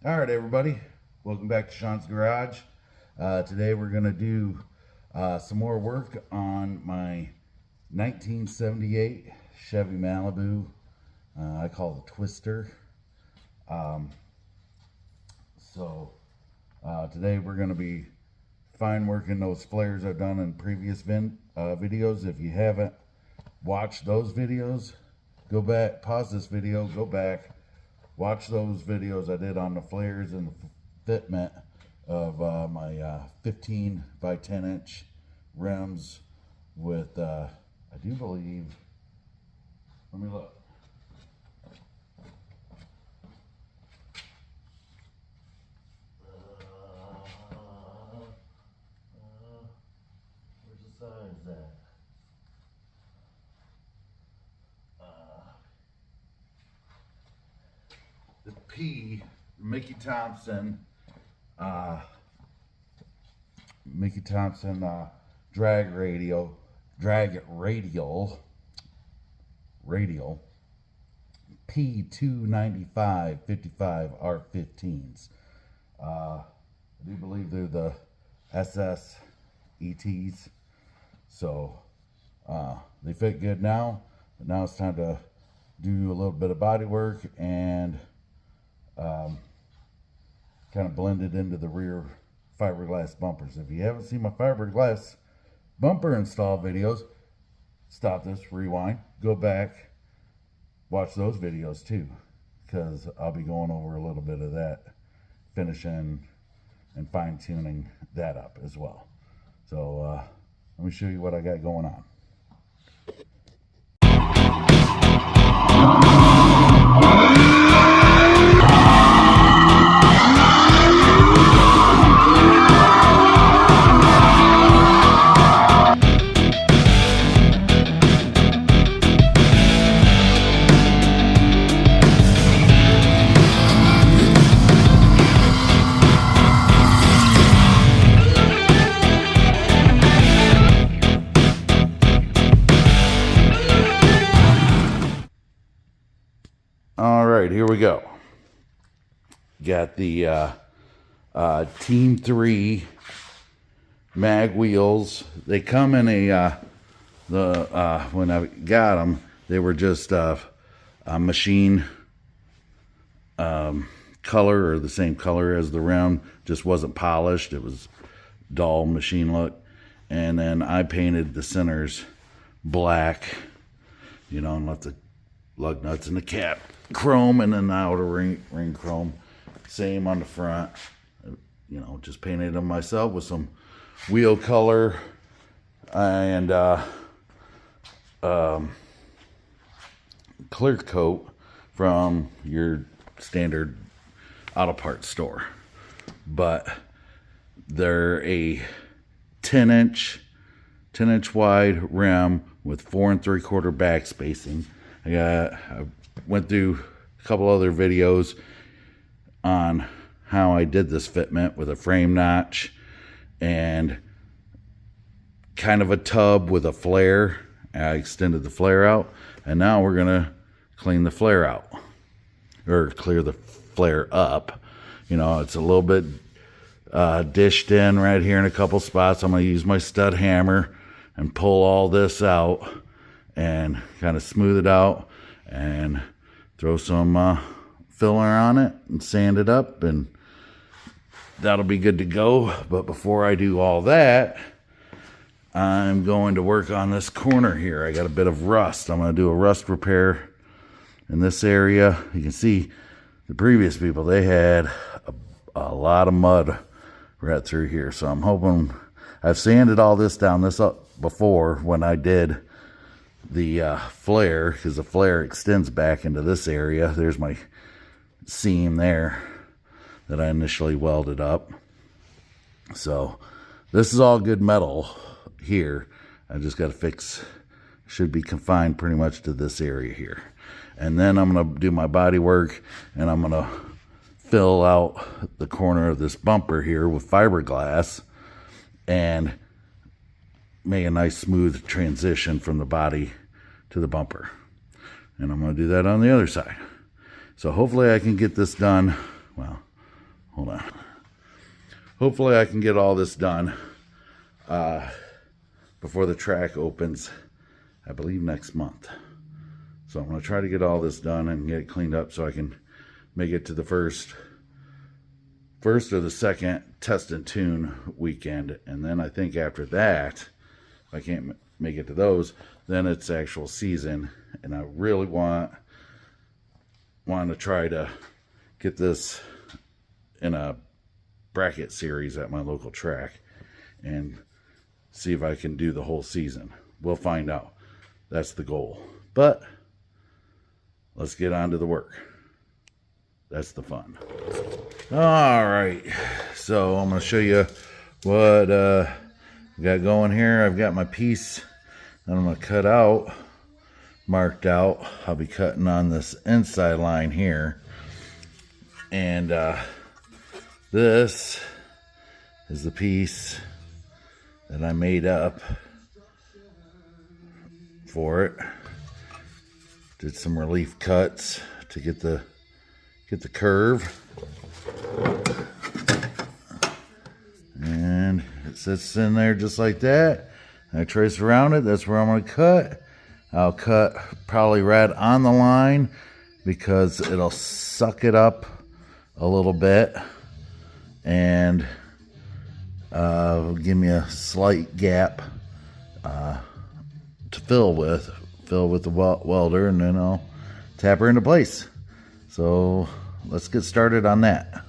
All right, everybody, welcome back to Shawn's Garage. Today we're going to do some more work on my 1978 Chevy Malibu. I call it the Twister. Today we're going to be fine working those flares I've done in previous videos. If you haven't watched those videos, go back, pause this video, go back, watch those videos I did on the flares and the fitment of my 15 by 10 inch rims with, I do believe, let me look. Where's the size at? The P, Mickey Thompson drag radial P295 55 R15s. I do believe they're the SS ETs, so they fit good now, but now it's time to do a little bit of body work and kind of blend it into the rear fiberglass bumpers. If you haven't seen my fiberglass bumper install videos, stop this, rewind, go back, watch those videos too, because I'll be going over a little bit of that, finishing and fine-tuning that up as well. So let me show you what I got going on. All right, here we go. Got the Team 3 mag wheels. They come in a when I got them, they were just a machine color, or the same color as the rim, just wasn't polished. It was dull machine look. And then I painted the centers black, you know, and left the lug nuts and the cap chrome, and then the outer ring chrome. Same on the front, you know, just painted them myself with some wheel color and clear coat from your standard auto parts store. But they're a 10 inch wide rim with 4 3/4 back spacing. I went through a couple other videos on how I did this fitment with a frame notch and kind of a tub with a flare. I extended the flare out, and now we're gonna clean the flare out, or clear the flare up. You know, it's a little bit dished in right here in a couple spots. I'm gonna use my stud hammer and pull all this out and kind of smooth it out and throw some filler on it and sand it up, and that'll be good to go. But before I do all that, I'm going to work on this corner here. I got a bit of rust. I'm going to do a rust repair in this area. You can see the previous people, they had a lot of mud right through here, so I'm hoping I've sanded all this down this up before when I did the flare, because the flare extends back into this area. There's my seam there that I initially welded up. So this is all good metal here. I just got to fix, should be confined pretty much to this area here. And then I'm going to do my body work, and I'm going to fill out the corner of this bumper here with fiberglass and make a nice smooth transition from the body to the bumper. And I'm going to do that on the other side. So hopefully I can get this done, well, hold on. Hopefully I can get all this done before the track opens, I believe next month. So I'm going to try to get all this done and get it cleaned up so I can make it to the first or the second test and tune weekend. And then I think after that, if I can't make it to those, then it's actual season. And I really want to try to get this in a bracket series at my local track and see if I can do the whole season. We'll find out. That's the goal. But let's get on to the work. That's the fun. All right, so I'm going to show you what we got going here. I've got my piece that I'm going to cut out, marked out. I'll be cutting on this inside line here. And this is the piece that I made up for it. Did some relief cuts to get the curve. And it sits in there just like that. And I trace around it. That's where I'm going to cut. I'll cut probably right on the line because it'll suck it up a little bit and give me a slight gap to fill with the welder, and then I'll tap her into place. So let's get started on that.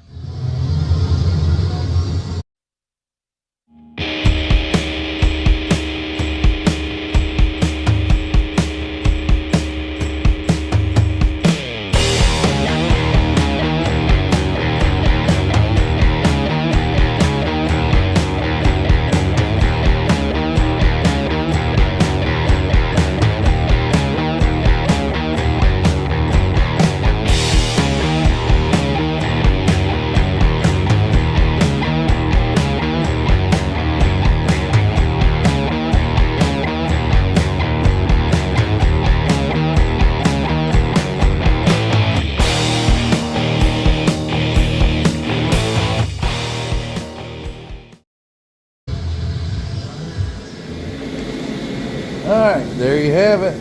Alright, there you have it.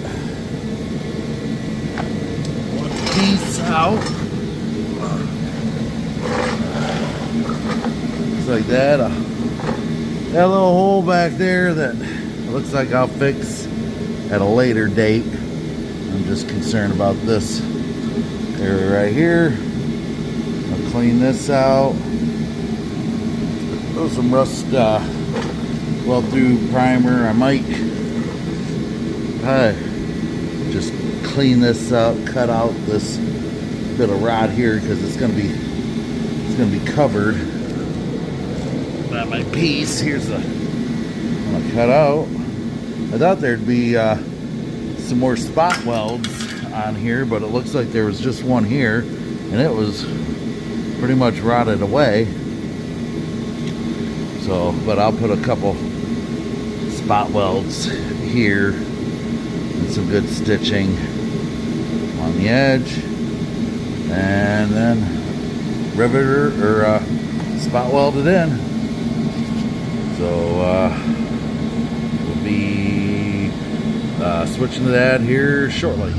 Piece out. Just like that. That little hole back there that looks like I'll fix at a later date. I'm just concerned about this area right here. I'll clean this out. Throw some rust well through primer. I might just clean this up, cut out this bit of rod here because it's gonna be covered by my piece. Here's the I'm gonna cut out. I thought there'd be some more spot welds on here, but it looks like there was just one here, and it was pretty much rotted away. So, but I'll put a couple spot welds here. Some good stitching on the edge, and then riveter or spot weld it in. So we'll be switching to that here shortly.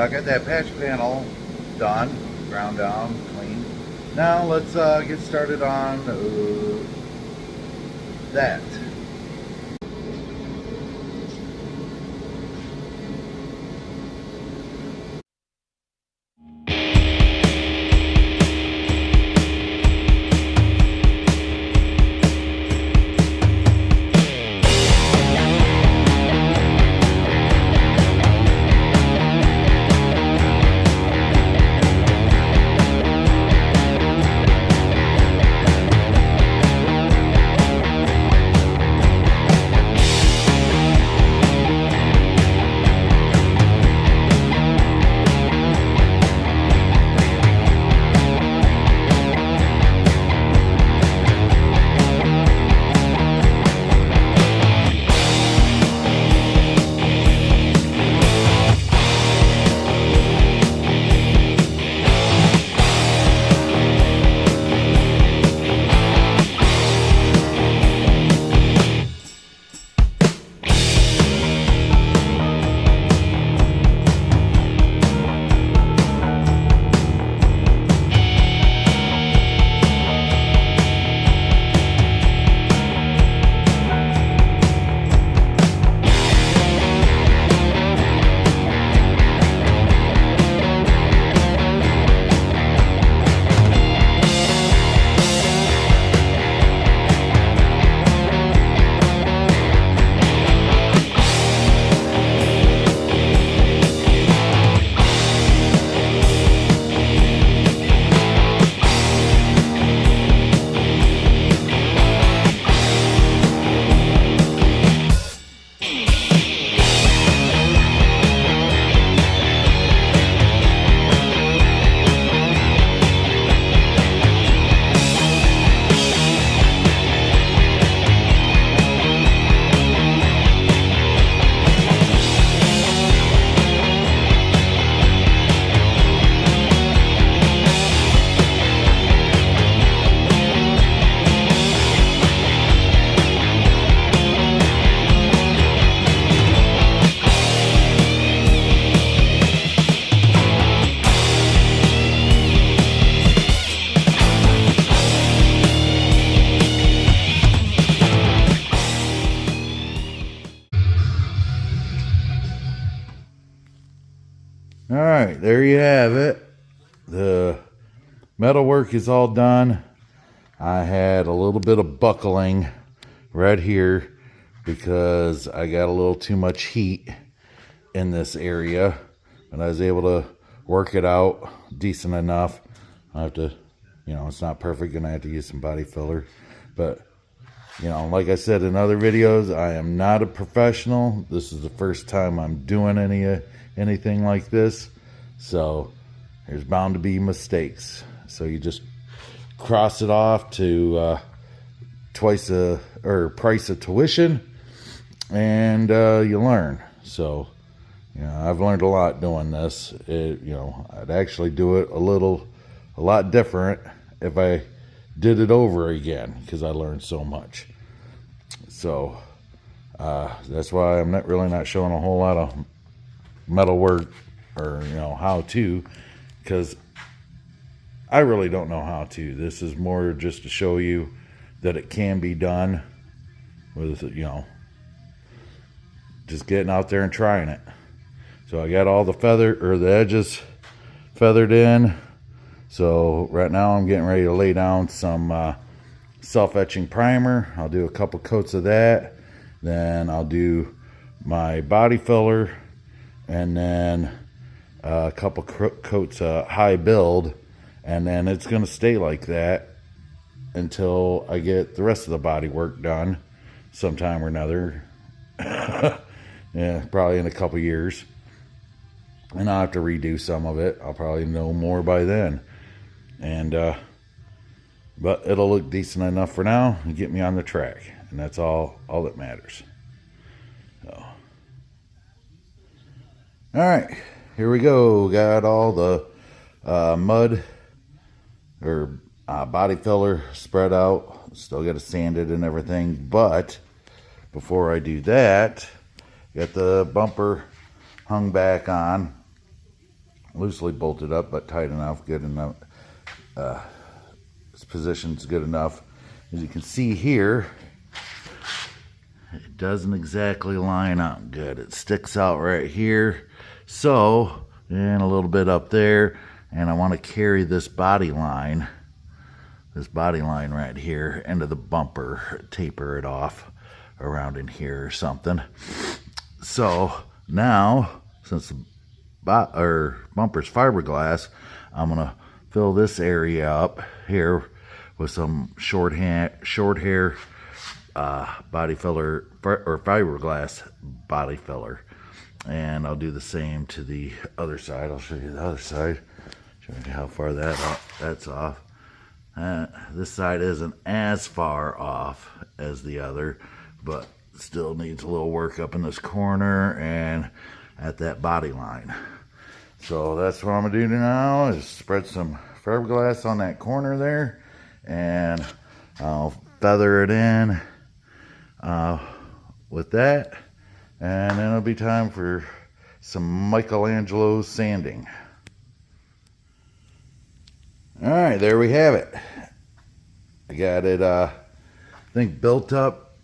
got that patch panel done, ground down, clean. Now let's get started on that. All right, there you have it. The metal work is all done. I had a little bit of buckling right here because I got a little too much heat in this area, and I was able to work it out decent enough. I have to, it's not perfect, and I have to use some body filler, but like I said in other videos, I am not a professional. This is the first time I'm doing anything like this, so there's bound to be mistakes. So you just cross it off to price of tuition, and you learn. So I've learned a lot doing this. I'd actually do it a lot different if I did it over again, because I learned so much. So that's why I'm not showing a whole lot of metal work or how to, because I really don't know how to. This is more just to show you that it can be done with just getting out there and trying it. So I got all the edges feathered in. So right now I'm getting ready to lay down some self-etching primer. I'll do a couple coats of that. Then I'll do my body filler, and then a couple coats of high build, and then it's going to stay like that until I get the rest of the body work done sometime or another. Yeah, probably in a couple years. And I'll have to redo some of it. I'll probably know more by then. And but it'll look decent enough for now and get me on the track, and that's all that matters. So, all right, here we go. Got all the mud or body filler spread out. Still got to sand it and everything, but before I do that, got the bumper hung back on. loosely bolted up, but tight enough, good enough. This position's good enough. As you can see here, it doesn't exactly line up good. It sticks out right here, so, and a little bit up there, and I want to carry this body line right here into the bumper, taper it off around in here or something. So now, since the bumper's fiberglass, I'm gonna fill this area up here with some short hair body filler or fiberglass body filler, and I'll do the same to the other side. I'll show you the other side, show you how far that's off. This side isn't as far off as the other, but still needs a little work up in this corner and at that body line. So that's what I'm gonna do now, is spread some fiberglass on that corner there, and I'll feather it in with that, and then it'll be time for some Michelangelo sanding. All right, there we have it. I got it, I think, built up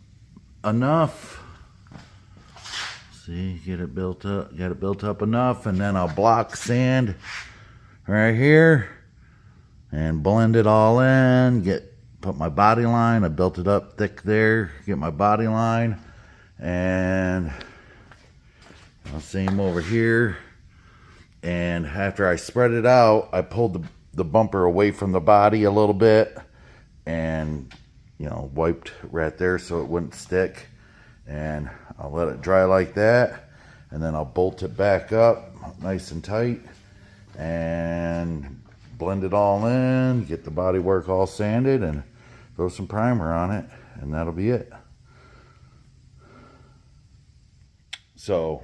enough. See, got it built up enough, and then I'll block sand right here and blend it all in. Put my body line. I built it up thick there. Get my body line, and same over here. And after I spread it out, I pulled the bumper away from the body a little bit, and wiped right there so it wouldn't stick. And I'll let it dry like that, and then I'll bolt it back up nice and tight and blend it all in, get the bodywork all sanded, and throw some primer on it, and that'll be it. So,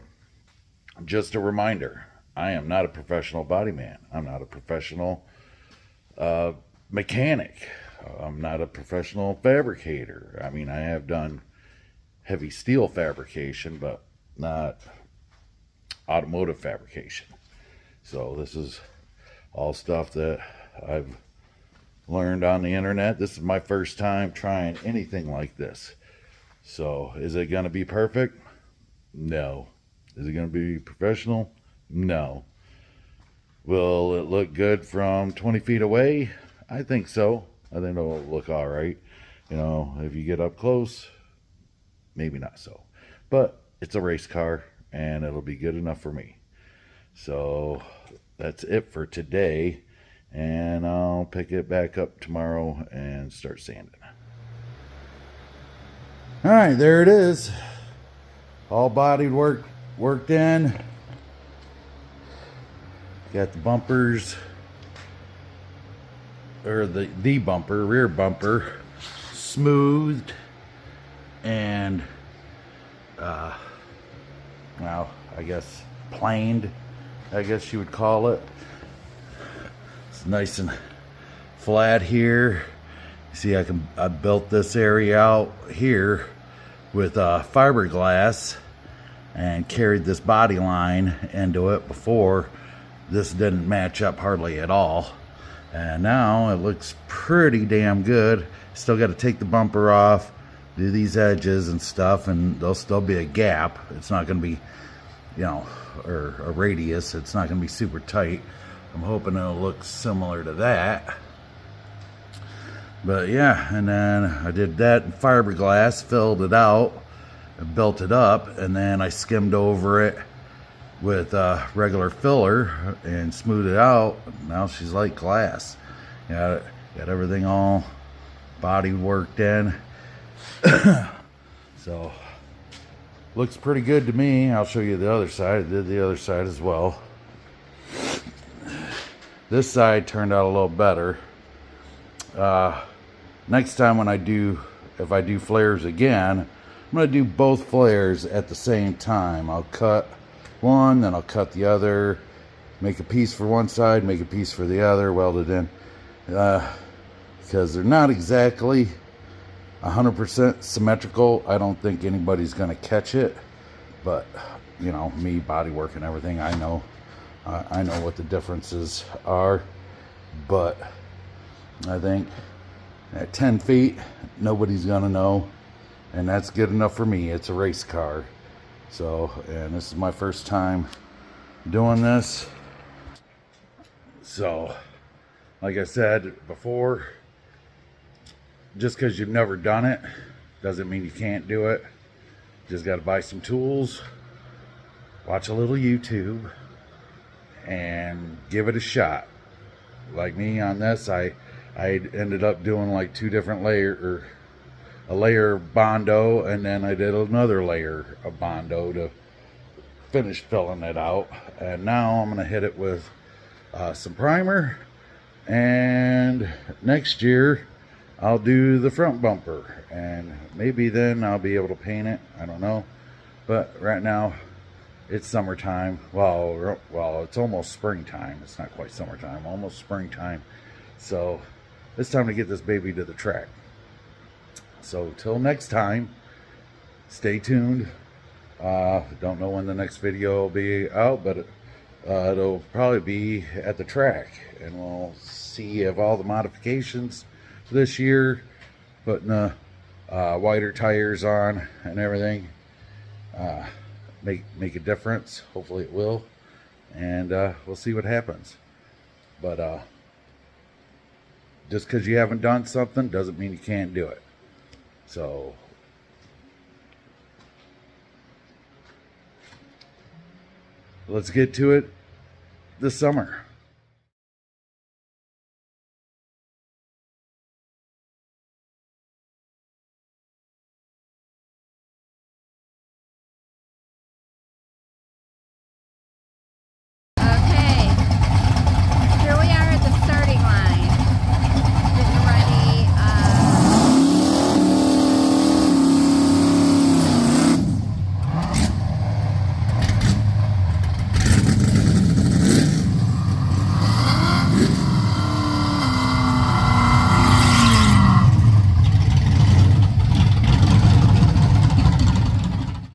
just a reminder, I am not a professional body man. I'm not a professional mechanic. I'm not a professional fabricator. I mean, I have done heavy steel fabrication, but not automotive fabrication. So this is all stuff that I've learned on the internet. This is my first time trying anything like this. So is it going to be perfect? No. Is it going to be professional? No. Will it look good from 20 feet away? I think so. I think it'll look all right. If you get up close, maybe not so. But it's a race car, and it'll be good enough for me. So that's it for today, and I'll pick it back up tomorrow and start sanding. All right, there it is. All bodied, worked in. Got the bumpers, or the bumper, rear bumper, smoothed, and well, I guess planed, I guess you would call it. It's nice and flat here. See, I built this area out here with fiberglass and carried this body line into it. Before, this didn't match up hardly at all, and now it looks pretty damn good. Still got to take the bumper off, do these edges and stuff, and there'll still be a gap. It's not going to be, or a radius. It's not going to be super tight. I'm hoping it'll look similar to that. But yeah, and then I did that in fiberglass, filled it out, and built it up, and then I skimmed over it with regular filler and smoothed it out. Now she's like glass. Got everything all body worked in. So looks pretty good to me. I'll show you the other side. I did the other side as well. This side turned out a little better. Next time if I do flares again, I'm going to do both flares at the same time. I'll cut one, then I'll cut the other, make a piece for one side, make a piece for the other, welded in, because they're not exactly 100% symmetrical. I don't think anybody's going to catch it, but me, body work and everything, I know I know what the differences are, but I think at 10 feet, nobody's gonna know, and that's good enough for me. It's a race car. So, and this is my first time doing this. So, like I said before, just because you've never done it doesn't mean you can't do it. Just got to buy some tools, watch a little YouTube, and give it a shot. Like me on this, I ended up doing like 2 different layers, a layer of Bondo, and then I did another layer of Bondo to finish filling it out. And now I'm going to hit it with some primer, and next year I'll do the front bumper, and maybe then I'll be able to paint it. I don't know, but right now it's summertime. Well, it's almost springtime. It's not quite summertime, almost springtime. So it's time to get this baby to the track. So till next time, stay tuned. Don't know when the next video will be out, but it'll probably be at the track, and we'll see if all the modifications this year, putting the wider tires on and everything, make a difference. Hopefully it will, and we'll see what happens. But just because you haven't done something doesn't mean you can't do it. So let's get to it this summer.